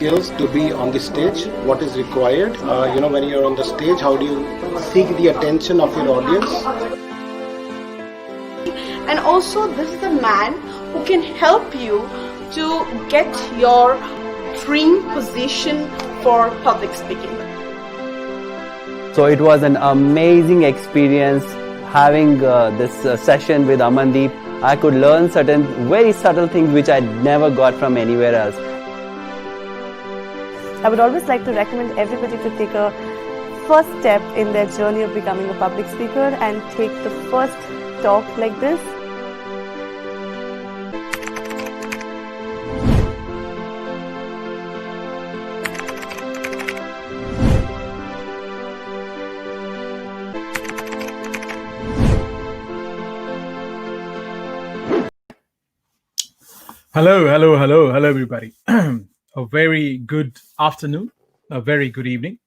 skills to be on the stage, what is required. When you're on the stage, how do you seek the attention of your audience? And also, this is the man who can help you to get your dream position for public speaking. So it was an amazing experience having this session with Amandeep. I could learn certain very subtle things which I never got from anywhere else. I would always like to recommend everybody to take a first step in their journey of becoming a public speaker and take the first talk like this. Hello, everybody. A very good afternoon, a very good evening,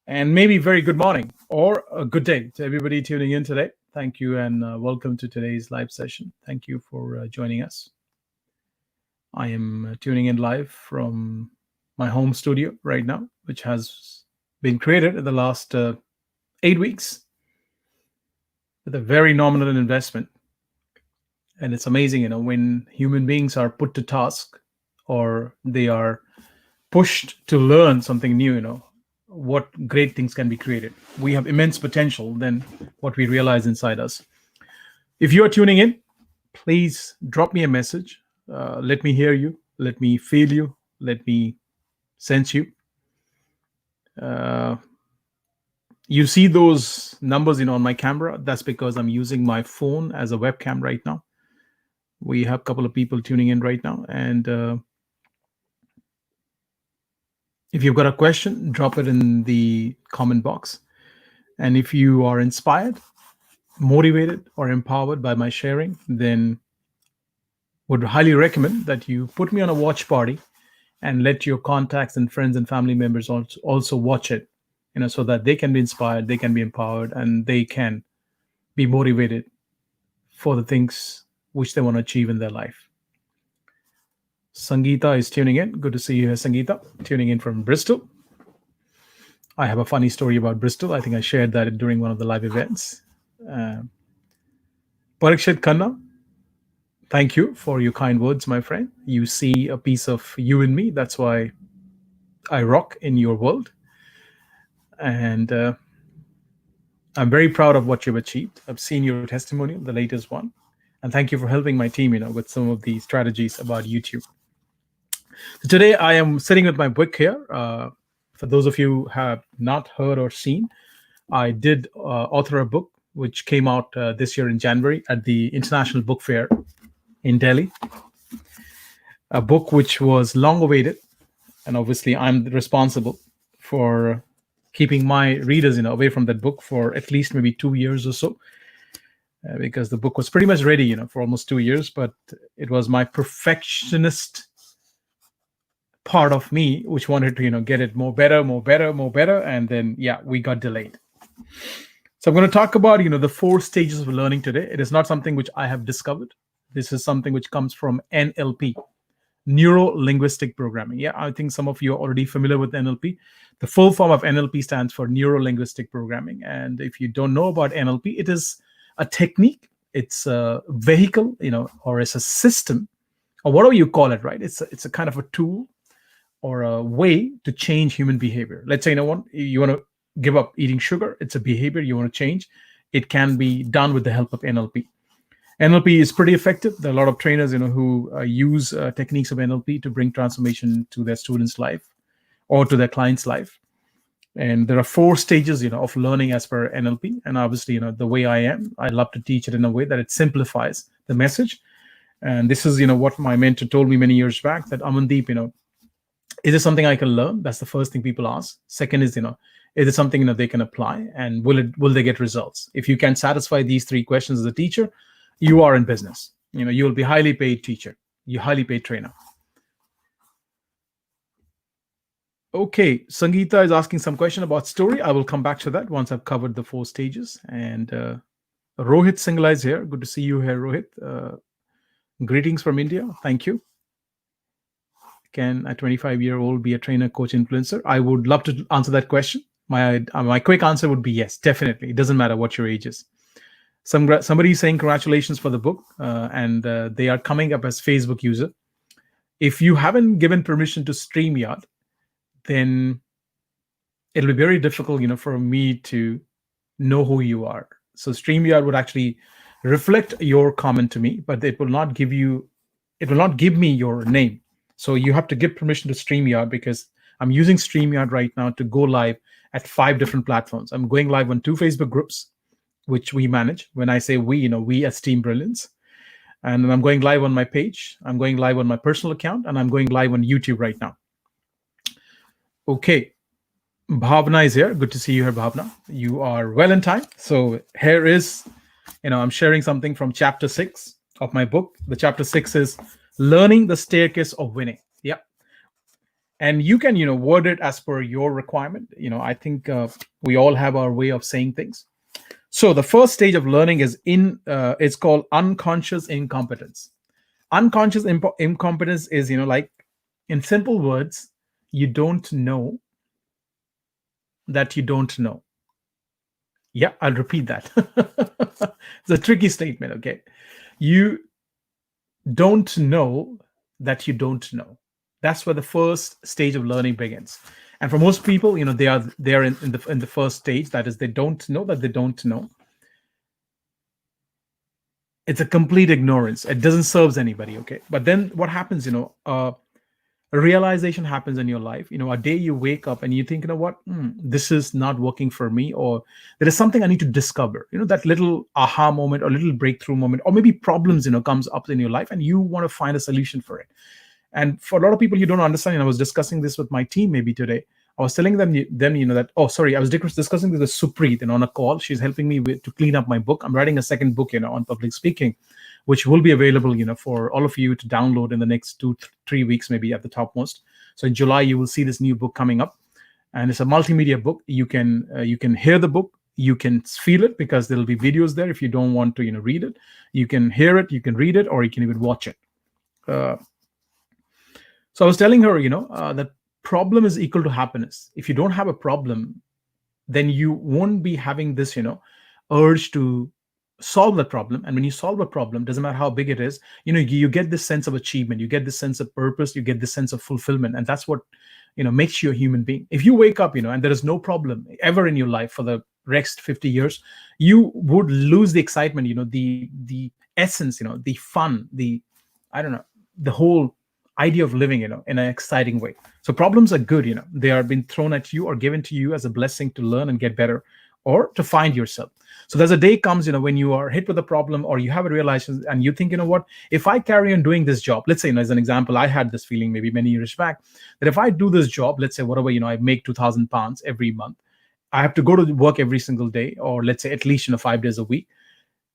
and maybe very good morning or a good day to everybody tuning in today. Thank you and welcome to today's live session. Thank you for joining us. I am tuning in live from my home studio right now, which has been created in the last 8 weeks with a very nominal investment. And it's amazing, when human beings are put to task or they are pushed to learn something new, what great things can be created. We have immense potential than what we realize inside us. If you are tuning in, please drop me a message. Let me hear you. Let me feel you. Let me sense you. You see those numbers, on my camera. That's because I'm using my phone as a webcam right now. We have a couple of people tuning in right now. And if you've got a question, drop it in the comment box. And if you are inspired, motivated, or empowered by my sharing, then would highly recommend that you put me on a watch party and let your contacts and friends and family members also watch it, so that they can be inspired, they can be empowered, and they can be motivated for the things which they want to achieve in their life. Sangeeta is tuning in. Good to see you here, Sangeeta. Tuning in from Bristol. I have a funny story about Bristol. I think I shared that during one of the live events. Parikshit Khanna, thank you for your kind words, my friend. You see a piece of you in me. That's why I rock in your world. And I'm very proud of what you've achieved. I've seen your testimonial, the latest one. And thank you for helping my team, with some of the strategies about YouTube. So today I am sitting with my book here. For those of you who have not heard or seen, I did author a book which came out this year in January at the International Book Fair in Delhi. A book which was long awaited. And obviously I'm responsible for keeping my readers, away from that book for at least maybe 2 years or so. Because the book was pretty much ready, for almost 2 years, but it was my perfectionist part of me which wanted to, get it more better, and then we got delayed. So I'm going to talk about, the 4 stages of learning today. It is not something which I have discovered. This is something which comes from NLP, Neuro-Linguistic Programming. Yeah, I think some of you are already familiar with NLP. The full form of NLP stands for Neuro-Linguistic Programming. And if you don't know about NLP, it is a technique, it's a vehicle, or it's a system, or whatever you call it, right? It's a kind of a tool or a way to change human behavior. Let's say, you want to give up eating sugar. It's a behavior you want to change. It can be done with the help of NLP. NLP is pretty effective. There are a lot of trainers, who use techniques of NLP to bring transformation to their students' life or to their client's life. And there are 4 stages, of learning as per NLP. And obviously, the way I am, I love to teach it in a way that it simplifies the message. And this is, what my mentor told me many years back, that Amandeep, is it something I can learn? That's the first thing people ask. Second is, is it something, they can apply? And will they get results? If you can satisfy these 3 questions as a teacher, you are in business. You will be highly paid teacher. You highly paid trainer. Okay, Sangeeta is asking some question about story. I will come back to that once I've covered the 4 stages. And Rohit Singla is here. Good to see you here, Rohit. Greetings from India. Thank you. can a 25-year-old be a trainer, coach, influencer? I would love to answer that question. My quick answer would be yes, definitely. It doesn't matter what your age is. Somebody is saying congratulations for the book, and they are coming up as Facebook user. If you haven't given permission to StreamYard, then it'll be very difficult, for me to know who you are. So StreamYard would actually reflect your comment to me, but it will not give me your name. So you have to give permission to StreamYard, because I'm using StreamYard right now to go live at 5 different platforms. I'm going live on 2 Facebook groups, which we manage. When I say we, we as Team Brilliance. And I'm going live on my page. I'm going live on my personal account, and I'm going live on YouTube right now. Okay. Bhavna is here. Good to see you here, Bhavna. You are well in time. So here is, I'm sharing something from chapter 6 of my book. The chapter 6 is Learning the Staircase of Winning. Yeah. And you can, word it as per your requirement. I think we all have our way of saying things. So the first stage of learning is it's called unconscious incompetence. Unconscious incompetence is, like in simple words, you don't know that you don't know. Yeah, I'll repeat that. It's a tricky statement, okay? You don't know that you don't know. That's where the first stage of learning begins. And for most people, they are in the first stage. That is, they don't know that they don't know. It's a complete ignorance. It doesn't serve anybody, okay? But then what happens, a realization happens in your life. A day you wake up and you think, what, this is not working for me, or there is something I need to discover. That little aha moment or little breakthrough moment, or maybe problems, comes up in your life and you want to find a solution for it. And for a lot of people, you don't understand. I was discussing this with my team maybe today. I was telling them that, I was discussing this with Supreet on a call. She's helping me to clean up my book. I'm writing a second book, on public speaking, which will be available, for all of you to download in the next 2-3 weeks, maybe at the topmost. So in July, you will see this new book coming up, and it's a multimedia book. You can hear the book, you can feel it, because there'll be videos there. If you don't want to, read it, you can hear it, you can read it, or you can even watch it. So I was telling her, that problem is equal to happiness. If you don't have a problem, then you won't be having this, urge to solve the problem. And when you solve a problem, doesn't matter how big it is, you get this sense of achievement, you get this sense of purpose, you get this sense of fulfillment. And that's what, makes you a human being. If you wake up, and there is no problem ever in your life for the next 50 years, you would lose the excitement, the essence, the fun, the whole idea of living, in an exciting way. So problems are good, they are being thrown at you or given to you as a blessing to learn and get better, or to find yourself. So there's a day comes, when you are hit with a problem, or you have a realization and you think, what, if I carry on doing this job, let's say, as an example, I had this feeling maybe many years back, that if I do this job, let's say, whatever, I make 2,000 pounds every month, I have to go to work every single day, or let's say at least, 5 days a week.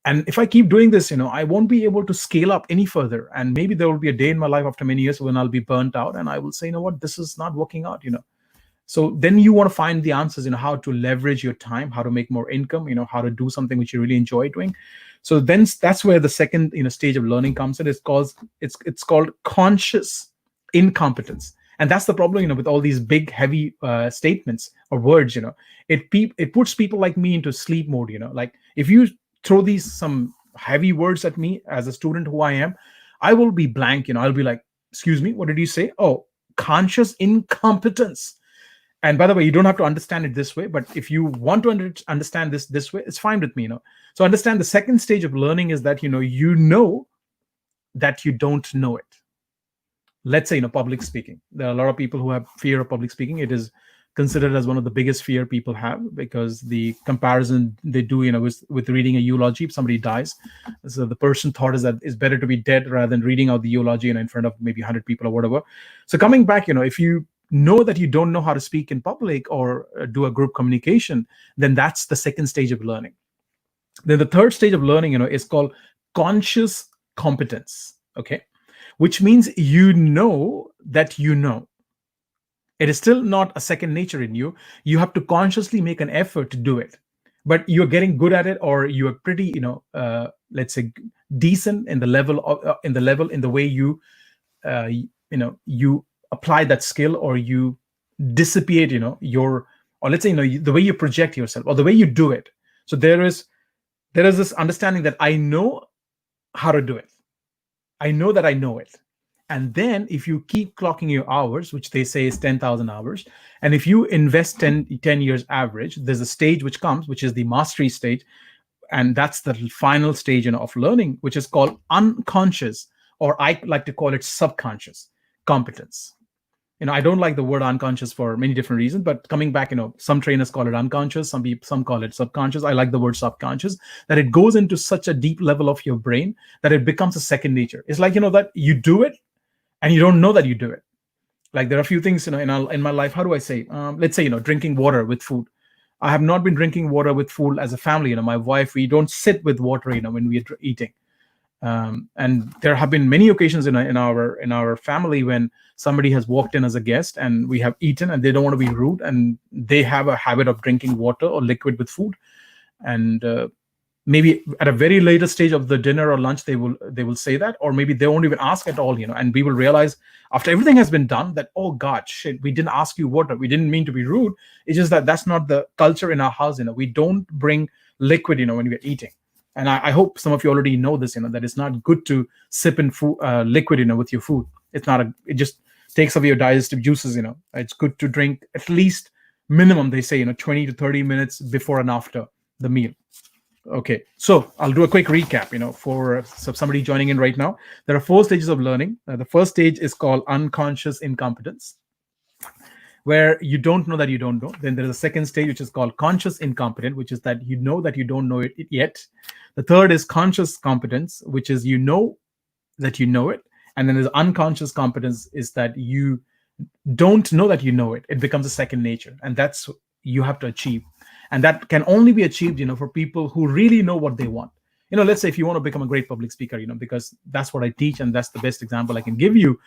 And if I keep doing this, I won't be able to scale up any further. And maybe there will be a day in my life after many years when I'll be burnt out and I will say, what, this is not working out, So then you want to find the answers, how to leverage your time, how to make more income, how to do something which you really enjoy doing. So then that's where the second, stage of learning comes in. It's called conscious incompetence. And that's the problem, with all these big, heavy statements or words, it puts people like me into sleep mode, like if you throw some heavy words at me as a student who I am, I will be blank, I'll be like, excuse me, what did you say? Oh, conscious incompetence. And by the way, you don't have to understand it this way, but if you want to understand this way, it's fine with me, So understand the second stage of learning is that, you know that you don't know it. Let's say, public speaking. There are a lot of people who have fear of public speaking. It is considered as one of the biggest fear people have, because the comparison they do, with reading a eulogy, if somebody dies. So the person thought is that it's better to be dead rather than reading out the eulogy, in front of maybe 100 people or whatever. So coming back, if you know that you don't know how to speak in public or do a group communication, then that's the second stage of learning. Then the third stage of learning, is called conscious competence, okay? Which means you know that you know. It is still not a second nature in you. You have to consciously make an effort to do it. But you're getting good at it, or you're pretty, let's say, decent in the level in the way you, you apply that skill, or you dissipate, or let's say, the way you project yourself or the way you do it. So there is this understanding that I know how to do it. I know that I know it. And then if you keep clocking your hours, which they say is 10,000 hours, and if you invest 10 years average, there's a stage which comes, which is the mastery stage. And that's the final stage of learning, which is called unconscious, or I like to call it subconscious competence. I don't like the word unconscious for many different reasons, but coming back, some trainers call it unconscious, some call it subconscious. I like the word subconscious, that it goes into such a deep level of your brain that it becomes a second nature. It's like, that you do it and you don't know that you do it. Like there are a few things, in my life, how do I say, let's say, drinking water with food. I have not been drinking water with food as a family. My wife, we don't sit with water, when we are eating. And there have been many occasions in our family when somebody has walked in as a guest and we have eaten, and they don't want to be rude, and they have a habit of drinking water or liquid with food. And maybe at a very later stage of the dinner or lunch, they will say that, or maybe they won't even ask at all, and we will realize after everything has been done that, oh God, shit, we didn't ask you water. We didn't mean to be rude. It's just that that's not the culture in our house. We don't bring liquid, when we're eating. And I hope some of you already know this, that it's not good to sip in food, liquid, with your food. It just takes away your digestive juices. It's good to drink at least minimum, they say, 20 to 30 minutes before and after the meal. Okay, so I'll do a quick recap, for somebody joining in right now. There are 4 stages of learning. The first stage is called unconscious incompetence, where you don't know that you don't know. Then there's a second stage, which is called conscious incompetent, which is that you know that you don't know it yet. The third is conscious competence, which is you know that you know it. And then there's unconscious competence, is that you don't know that you know it. It becomes a second nature. And that's you have to achieve. And that can only be achieved, for people who really know what they want. Let's say if you want to become a great public speaker, because that's what I teach, and that's the best example I can give you.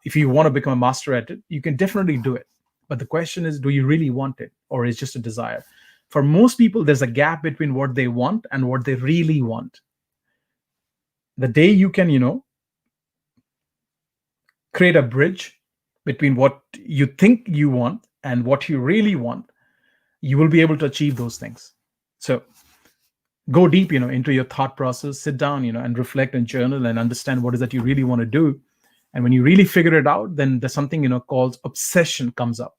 If you want to become a master at it, you can definitely do it. But the question is, do you really want it, or is it just a desire? For most people, there's a gap between what they want and what they really want. The day you can, create a bridge between what you think you want and what you really want, you will be able to achieve those things. So go deep, into your thought process, sit down, and reflect and journal and understand what is that you really want to do. And when you really figure it out, then there's something, called obsession comes up.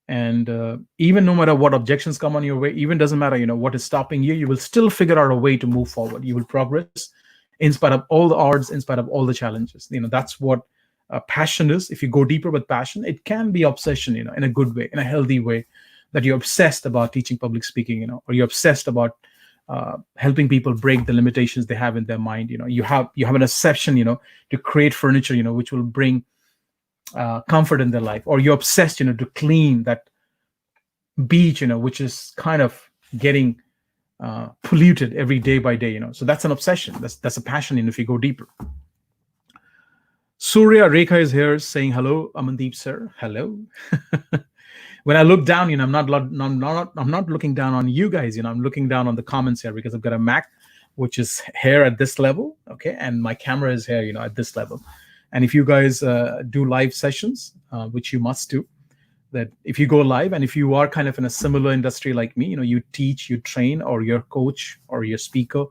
And even no matter what objections come on your way, even doesn't matter, what is stopping you, you will still figure out a way to move forward. You will progress in spite of all the odds, in spite of all the challenges. That's what passion is. If you go deeper with passion, it can be obsession, in a good way, in a healthy way, that you're obsessed about teaching public speaking, or you're obsessed about helping people break the limitations they have in their mind. You have an obsession, to create furniture, which will bring comfort in their life, or you're obsessed, to clean that beach, which is kind of getting polluted every day by day. So that's an obsession. That's a passion. If you go deeper. Surya Rekha is here saying hello, Amandeep sir. Hello. When I look down, I'm not looking down on you guys. I'm looking down on the comments here, because I've got a Mac, which is here at this level, okay, and my camera is here, at this level. And if you guys do live sessions, which you must do, that if you go live, and if you are kind of in a similar industry like me, you teach, you train, or you're a coach or you're a speaker,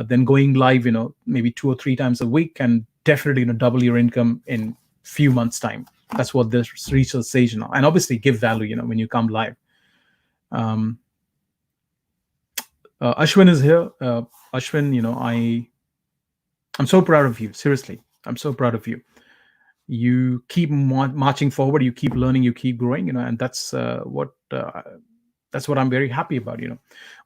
then going live, maybe 2 or 3 times a week can definitely double your income in few months' time. That's what this research says now. And obviously give value, when you come live. Ashwin is here. Ashwin, I'm so proud of you. Seriously, I'm so proud of you. You keep marching forward. You keep learning. You keep growing. And that's what I'm very happy about.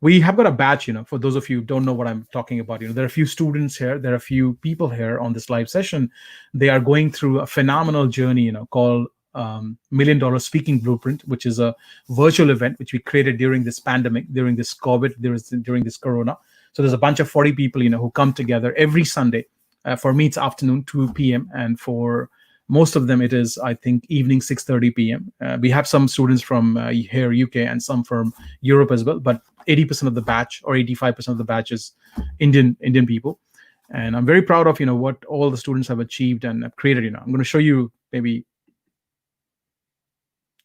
We have got a batch. For those of you who don't know what I'm talking about, there are a few students here. There are a few people here on this live session. They are going through a phenomenal journey. Called $1 Million Speaking Blueprint, which is a virtual event which we created during this pandemic, during this COVID, during this Corona. So there's a bunch of 40 people, who come together every Sunday. For me, it's afternoon, 2 p.m. And for most of them, it is, I think, evening, 6:30 p.m. We have some students from here, UK, and some from Europe as well. But 80% of the batch, or 85% of the batch, is Indian people. And I'm very proud of what all the students have achieved and have created. I'm going to show you, maybe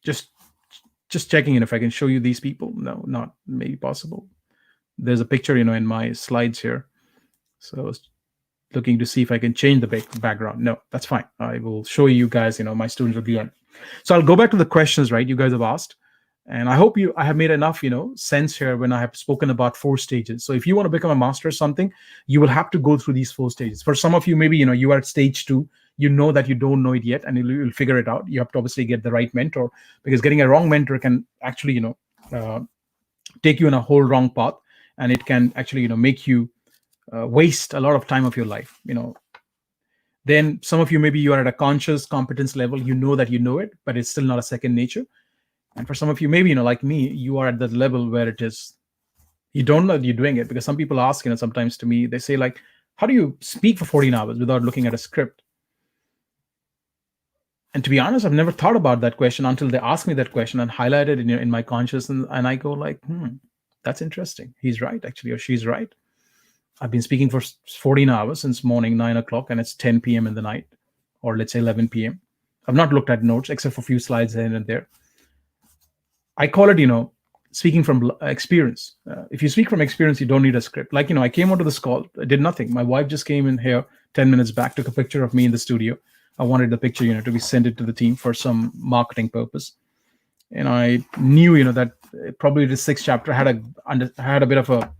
just checking in if I can show you these people. No, not maybe possible. There's a picture in my slides here, so I was looking to see if I can change the background. No, that's fine. I will show you guys my students at the end. So I'll go back to the questions, right, you guys have asked. And I hope I have made enough sense here when I have spoken about 4 stages. So if you want to become a master of something, you will have to go through these 4 stages. For some of you, maybe you are at stage 2, that you don't know it yet, and you'll figure it out. You have to obviously get the right mentor, because getting a wrong mentor can actually take you in a whole wrong path, and it can actually make you waste a lot of time of your life. Then some of you, maybe you are at a conscious competence level, that you know it, but it's still not a second nature. And for some of you, maybe like me, you are at that level where it is, you don't know that you're doing it. Because some people ask sometimes to me, they say like, how do you speak for 14 hours without looking at a script? And to be honest, I've never thought about that question until they asked me that question and highlighted it in my consciousness, and I go like, that's interesting. He's right, actually, or she's right. I've been speaking for 14 hours since morning 9 o'clock, and it's 10 p.m. in the night, or let's say 11 p.m. I've not looked at notes except for a few slides here and there. I call it, speaking from experience. If you speak from experience, you don't need a script. Like, I came onto this call, I did nothing. My wife just came in here 10 minutes back, took a picture of me in the studio. I wanted the picture, to be sent it to the team for some marketing purpose. And I knew, that probably the 6th chapter had a bit of a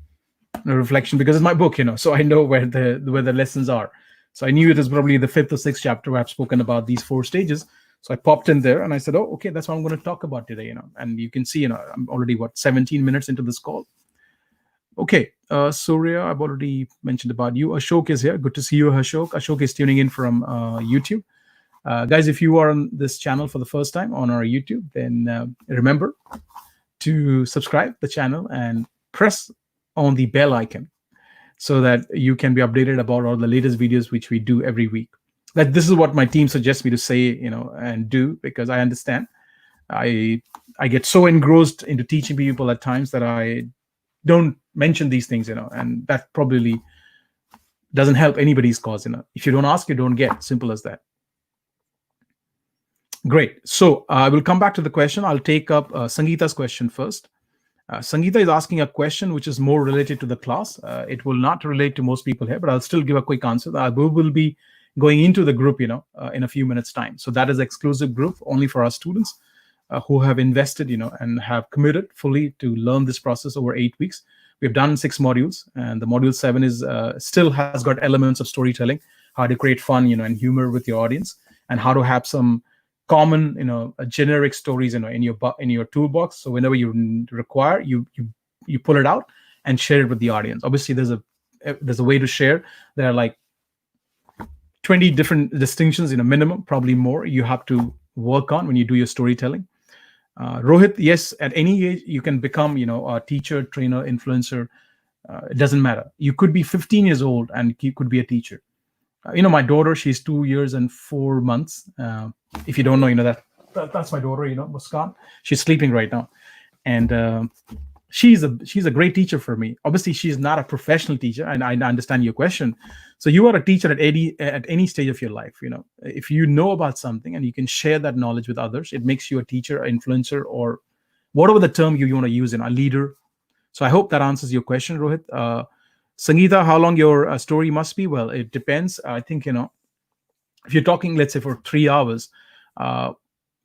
reflection, because it's my book, so I know where the lessons are. So I knew it was probably the 5th or 6th chapter where I've spoken about these 4 stages. So I popped in there and I said, oh, okay, that's what I'm going to talk about today, and you can see, I'm already 17 minutes into this call. Okay, Surya, I've already mentioned about you. Ashok is here. Good to see you, Ashok. Ashok is tuning in from YouTube. Guys, if you are on this channel for the first time on our YouTube, then remember to subscribe the channel and press on the bell icon so that you can be updated about all the latest videos which we do every week. That this is what my team suggests me to say, and do, because I understand I get so engrossed into teaching people at times that I don't mention these things, and that probably doesn't help anybody's cause. If you don't ask, you don't get. Simple as that. Great. So I will come back to the question. I'll take up Sangeeta's question first. Sangeeta is asking a question which is more related to the class. It will not relate to most people here, but I'll still give a quick answer. I will be going into the group, in a few minutes' time. So that is exclusive group only for our students who have invested, and have committed fully to learn this process over 8 weeks. We've done 6 modules, and the module 7 is still has got elements of storytelling, how to create fun, and humor with your audience, and how to have some common, generic stories, in your toolbox. So whenever you require, you pull it out and share it with the audience. Obviously, there's a way to share. There are like 20 different distinctions, minimum, probably more, you have to work on when you do your storytelling. Rohit, yes, at any age you can become, a teacher, trainer, influencer. It doesn't matter. You could be 15 years old and you could be a teacher. My daughter, she's 2 years and 4 months. If you don't know, that's my daughter, Muskan. She's sleeping right now, and she's a great teacher for me. Obviously, she's not a professional teacher, and I understand your question. So you are a teacher at any stage of your life. If you know about something and you can share that knowledge with others, it makes you a teacher, an influencer, or whatever the term you want to use, a leader. So I hope that answers your question, Rohit. Sangeeta, how long your story must be? Well, it depends. I think, if you're talking, let's say, for 3 hours,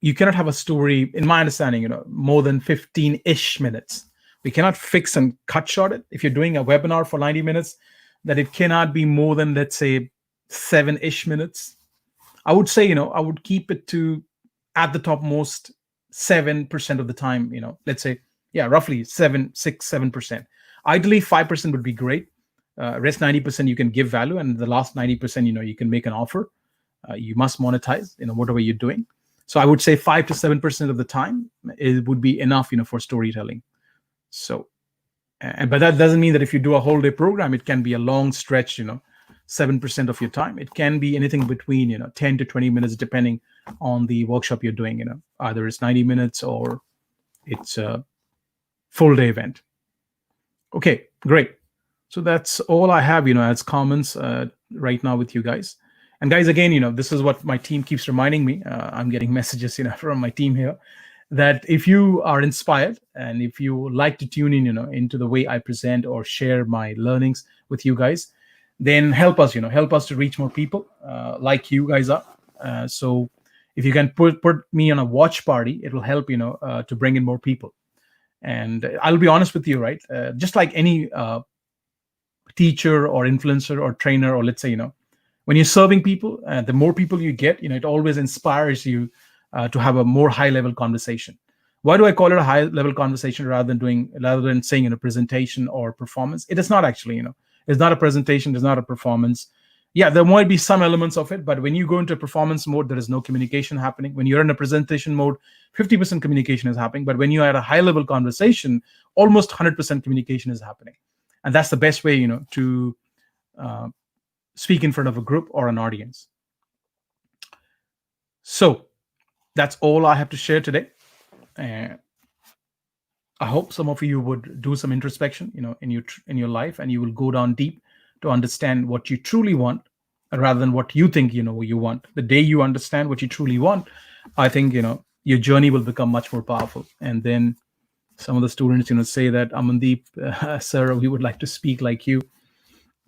you cannot have a story, in my understanding, more than 15-ish minutes. We cannot fix and cut short it. If you're doing a webinar for 90 minutes, that it cannot be more than, let's say, 7-ish minutes. I would say, I would keep it to, at the top most, 7% of the time, let's say, roughly 7%. Ideally, 5% would be great. Rest 90% you can give value, and the last 90%, you can make an offer. You must monetize, whatever you're doing. So I would say 5 to 7% of the time it would be enough, for storytelling. So, but that doesn't mean that if you do a whole day program, it can be a long stretch, 7% of your time. It can be anything between, 10 to 20 minutes, depending on the workshop you're doing, either it's 90 minutes or it's a full day event. Okay, great. So that's all I have, as comments right now with you guys. And guys, again, this is what my team keeps reminding me. I'm getting messages, from my team here, that if you are inspired and if you like to tune in, into the way I present or share my learnings with you guys, then help us to reach more people like you guys are. So if you can put me on a watch party, it will help, to bring in more people. And I'll be honest with you, right? Just like any teacher or influencer or trainer, or let's say, when you're serving people, the more people you get, it always inspires you to have a more high-level conversation. Why do I call it a high-level conversation rather than saying a presentation or performance? It is not actually, it's not a presentation, it's not a performance. Yeah, there might be some elements of it, but when you go into performance mode, there is no communication happening. When you're in a presentation mode, 50% communication is happening. But when you're at a high-level conversation, almost 100% communication is happening. And that's the best way, to speak in front of a group or an audience. So that's all I have to share today. I hope some of you would do some introspection, in your life, and you will go down deep to understand what you truly want, rather than what you think you want. The day you understand what you truly want, I think your journey will become much more powerful. And then some of the students say that, Amandeep, sir, we would like to speak like you.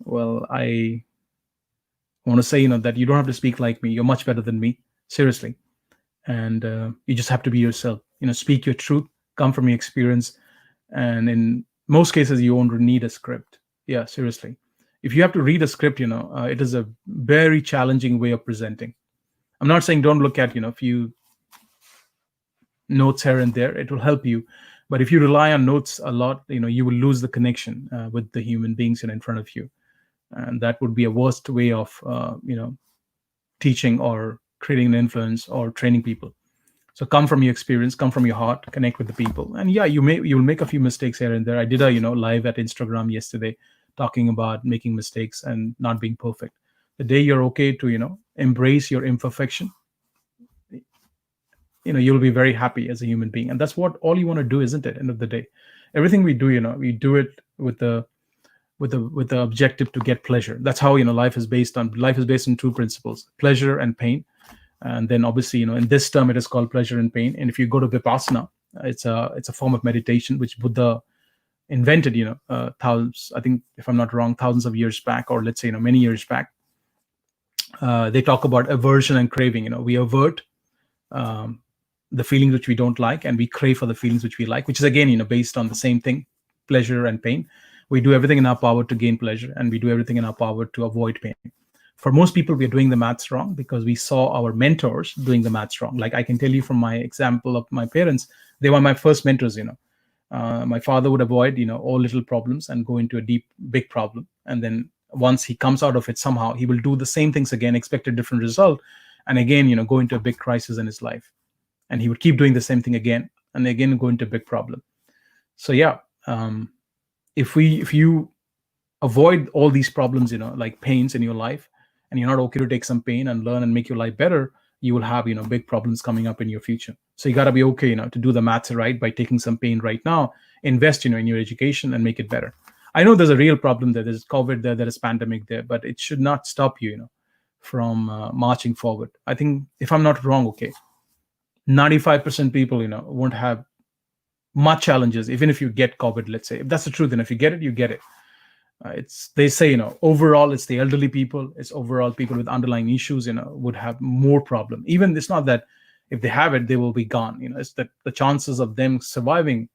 Well, I want to say that you don't have to speak like me. You're much better than me, seriously. And you just have to be yourself. Speak your truth, come from your experience, and in most cases you won't need a script. Yeah, seriously. If you have to read a script, it is a very challenging way of presenting. I'm not saying don't look at, a few notes here and there. It will help you. But if you rely on notes a lot, you will lose the connection with the human beings in front of you. And that would be a worst way of, teaching or creating an influence or training people. So come from your experience, come from your heart, connect with the people. And yeah, you'll make a few mistakes here and there. I did a, live at Instagram yesterday, talking about making mistakes and not being perfect. The day you're okay to, embrace your imperfection, you'll be very happy as a human being. And that's what all you want to do, isn't it? End of the day, everything we do, we do it with the objective to get pleasure. That's how, life is based on two principles: pleasure and pain. And then obviously, in this term, it is called pleasure and pain. And if you go to Vipassana, it's a form of meditation, which Buddha invented, thousands, I think, if I'm not wrong, thousands of years back, or let's say, many years back. They talk about aversion and craving. We avert the feelings which we don't like, and we crave for the feelings which we like, which is again, based on the same thing, pleasure and pain. We do everything in our power to gain pleasure, and we do everything in our power to avoid pain. For most people, we are doing the maths wrong because we saw our mentors doing the maths wrong. Like I can tell you from my example of my parents, they were my first mentors. My father would avoid, all little problems and go into a deep, big problem. And then once he comes out of it, somehow he will do the same things again, expect a different result. And again, go into a big crisis in his life. And he would keep doing the same thing again and again, go into a big problem. So yeah, if you avoid all these problems, like pains in your life, and you're not okay to take some pain and learn and make your life better, you will have, big problems coming up in your future. So you got to be okay, to do the maths right by taking some pain right now, invest, in your education and make it better. I know there's a real problem there. There's COVID there is pandemic there, but it should not stop you, from marching forward. I think, if I'm not wrong, 95% people, won't have much challenges, even if you get COVID, let's say. If that's the truth, and if you get it, you get it. They say, overall, it's the elderly people, it's overall people with underlying issues, would have more problem. Even it's not that if they have it, they will be gone. It's that the chances of them surviving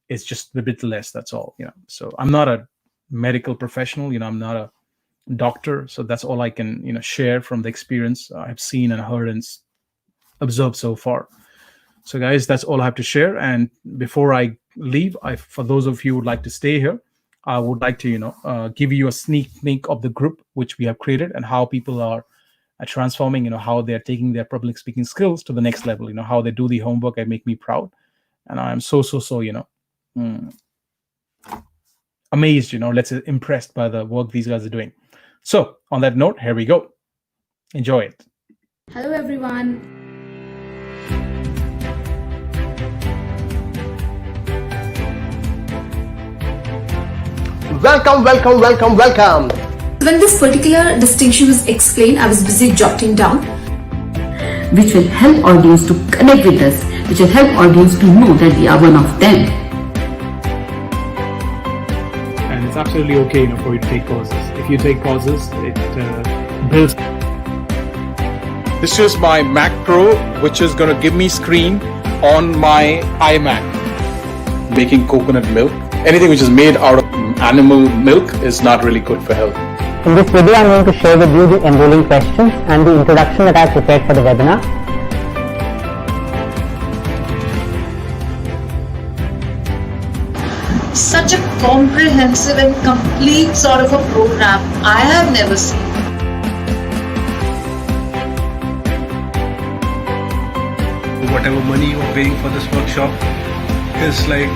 is just a bit less. That's all. So I'm not a medical professional. I'm not a doctor. So that's all I can, share from the experience I've seen and heard and observed so far. So guys, that's all I have to share. And before I leave, for those of you who would like to stay here, I would like to, give you a sneak peek of the group which we have created and how people are transforming, how they're taking their public speaking skills to the next level, how they do the homework and make me proud. And I am so, amazed, let's say impressed by the work these guys are doing. So on that note, here we go. Enjoy it. Hello everyone. Welcome, welcome, welcome, welcome. When this particular distinction was explained, I was busy jotting down. Which will help audience to connect with us, which will help audience to know that we are one of them. And it's absolutely okay, for you to take pauses. If you take pauses, it builds. This is my Mac Pro, which is going to give me screen on my iMac. Making coconut milk, anything which is made out of animal milk, is not really good for health. In this video, I'm going to share with you the enrolling questions and the introduction that I prepared for the webinar. Such a comprehensive and complete sort of a program I have never seen. Whatever money you are paying for this workshop is like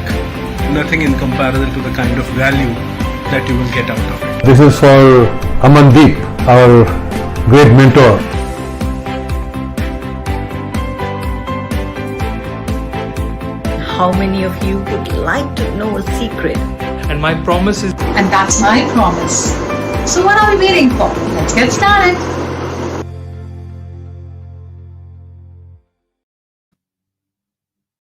nothing in comparison to the kind of value that you will get out of it. This is for Amandeep, our great mentor. How many of you would like to know a secret? And my promise is... And that's my promise. So what are we waiting for? Let's get started.